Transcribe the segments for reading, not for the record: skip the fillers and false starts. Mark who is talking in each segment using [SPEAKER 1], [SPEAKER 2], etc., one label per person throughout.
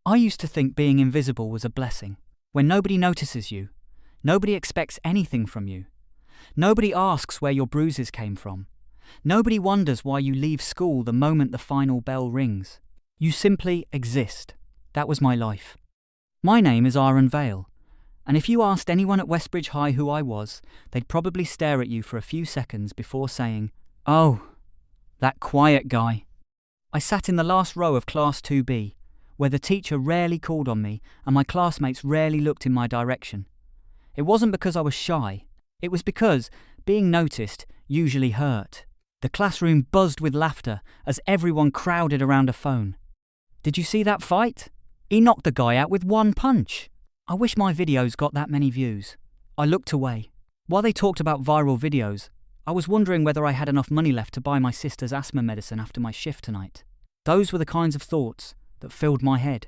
[SPEAKER 1] I used to think being invisible was a blessing. When nobody notices you, nobody expects anything from you. Nobody asks where your bruises came from. Nobody wonders why you leave school the moment the final bell rings. You simply exist. That was my life. My name is Aren Vale, and if you asked anyone at Westbridge High who I was, they'd probably stare at you for a few seconds before saying, "Oh, that quiet guy." I sat in the last row of Class 2B, where the teacher rarely called on me and my classmates rarely looked in my direction. It wasn't because I was shy. It was because being noticed usually hurt. The classroom buzzed with laughter as everyone crowded around a phone. Did you see that fight? He knocked the guy out with one punch. I wish my videos got that many views. I looked away. While they talked about viral videos, I was wondering whether I had enough money left to buy my sister's asthma medicine after my shift tonight. Those were the kinds of thoughts that filled my head.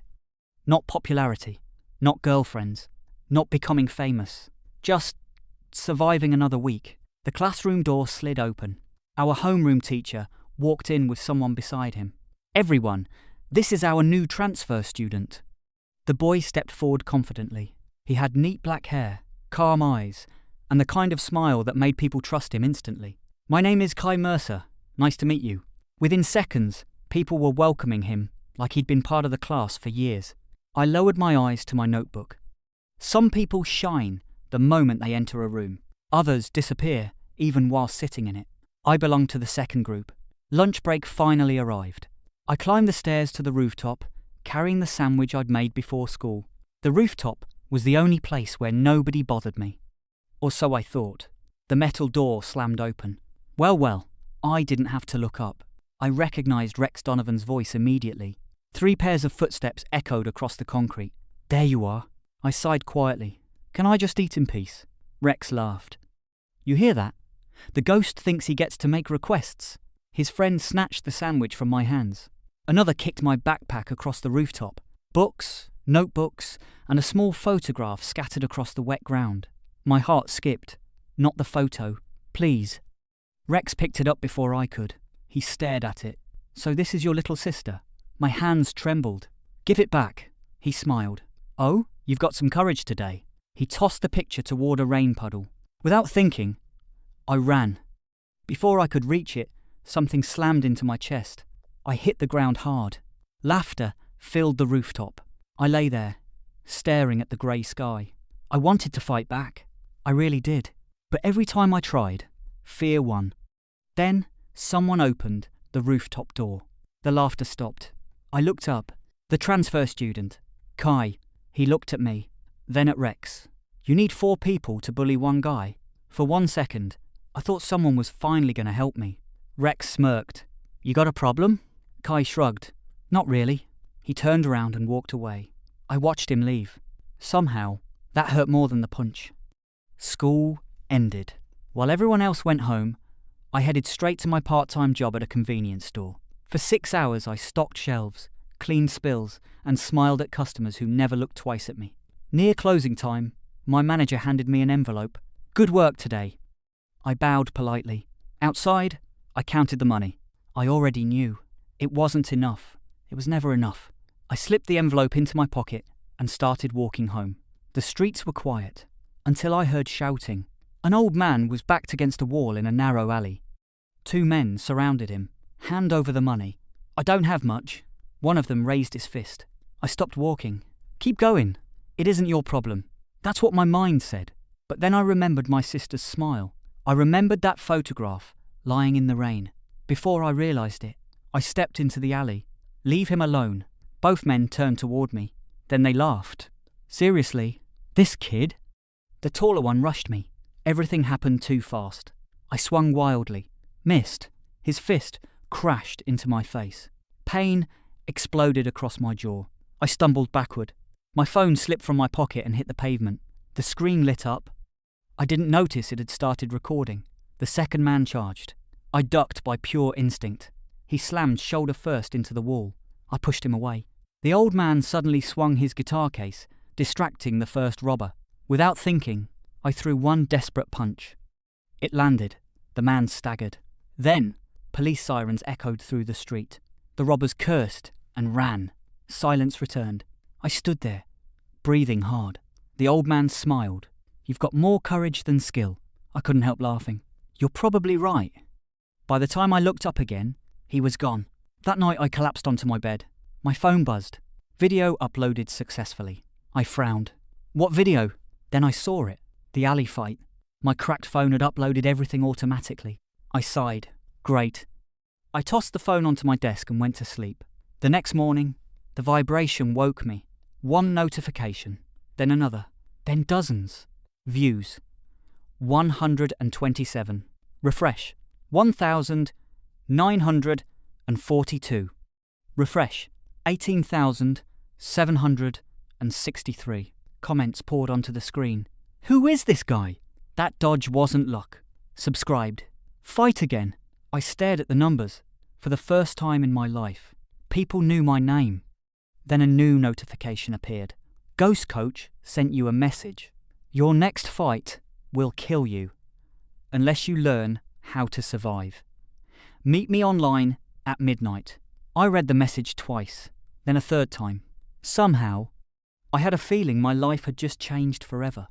[SPEAKER 1] Not popularity, not girlfriends, not becoming famous, just surviving another week. The classroom door slid open. Our homeroom teacher walked in with someone beside him. "Everyone, this is our new transfer student." The boy stepped forward confidently. He had neat black hair, calm eyes, and the kind of smile that made people trust him instantly. "My name is Kai Mercer. Nice to meet you." Within seconds, people were welcoming him like he'd been part of the class for years. I lowered my eyes to my notebook. Some people shine the moment they enter a room. Others disappear even while sitting in it. I belonged to the second group. Lunch break finally arrived. I climbed the stairs to the rooftop, carrying the sandwich I'd made before school. The rooftop was the only place where nobody bothered me. Or so I thought. The metal door slammed open. Well, I didn't have to look up. I recognised Rex Donovan's voice immediately. 3 pairs of footsteps echoed across the concrete. "There you are." I sighed quietly. "Can I just eat in peace?" Rex laughed. "You hear that? The ghost thinks he gets to make requests." His friend snatched the sandwich from my hands. Another kicked my backpack across the rooftop. Books, notebooks, and a small photograph scattered across the wet ground. My heart skipped. "Not the photo. Please." Rex picked it up before I could. He stared at it. "So this is your little sister?" My hands trembled. "Give it back." He smiled. "Oh, you've got some courage today." He tossed the picture toward a rain puddle. Without thinking, I ran. Before I could reach it, something slammed into my chest. I hit the ground hard. Laughter filled the rooftop. I lay there, staring at the grey sky. I wanted to fight back. I really did. But every time I tried, fear won. Then someone opened the rooftop door. The laughter stopped. I looked up. The transfer student, Kai. He looked at me, then at Rex. "You need 4 people to bully one guy." For 1 second, I thought someone was finally going to help me. Rex smirked. "You got a problem?" Kai shrugged. "Not really." He turned around and walked away. I watched him leave. Somehow, that hurt more than the punch. School ended. While everyone else went home, I headed straight to my part-time job at a convenience store. For 6 hours, I stocked shelves, cleaned spills, and smiled at customers who never looked twice at me. Near closing time, my manager handed me an envelope. "Good work today." I bowed politely. Outside, I counted the money. I already knew. It wasn't enough. It was never enough. I slipped the envelope into my pocket and started walking home. The streets were quiet, until I heard shouting. An old man was backed against a wall in a narrow alley. 2 men surrounded him. "Hand over the money." "I don't have much." One of them raised his fist. I stopped walking. "Keep going. It isn't your problem." That's what my mind said. But then I remembered my sister's smile. I remembered that photograph lying in the rain. Before I realised it, I stepped into the alley. "Leave him alone." Both men turned toward me. Then they laughed. "Seriously? This kid?" The taller one rushed me. Everything happened too fast. I swung wildly. Missed. His fist crashed into my face. Pain exploded across my jaw. I stumbled backward. My phone slipped from my pocket and hit the pavement. The screen lit up. I didn't notice it had started recording. The second man charged. I ducked by pure instinct. He slammed shoulder first into the wall. I pushed him away. The old man suddenly swung his guitar case, distracting the first robber. Without thinking, I threw one desperate punch. It landed. The man staggered. Then, police sirens echoed through the street. The robbers cursed and ran. Silence returned. I stood there, breathing hard. The old man smiled. You've got more courage than skill. I couldn't help laughing. You're probably right. By the time I looked up again, he was gone. That night I collapsed onto my bed. My phone buzzed. Video uploaded successfully. I frowned. What video? Then I saw it. The alley fight. My cracked phone had uploaded everything automatically. I sighed. Great. I tossed the phone onto my desk and went to sleep. The next morning, the vibration woke me. One notification, then another, then dozens. Views. 127. Refresh. 1,942. Refresh. 18,763. Comments poured onto the screen. Who is this guy? That dodge wasn't luck. Subscribed. Fight again. I stared at the numbers. For the first time in my life, people knew my name. Then a new notification appeared. Ghost Coach sent you a message. Your next fight will kill you, unless you learn how to survive. Meet me online at midnight. I read the message twice, then a third time. Somehow, I had a feeling my life had just changed forever.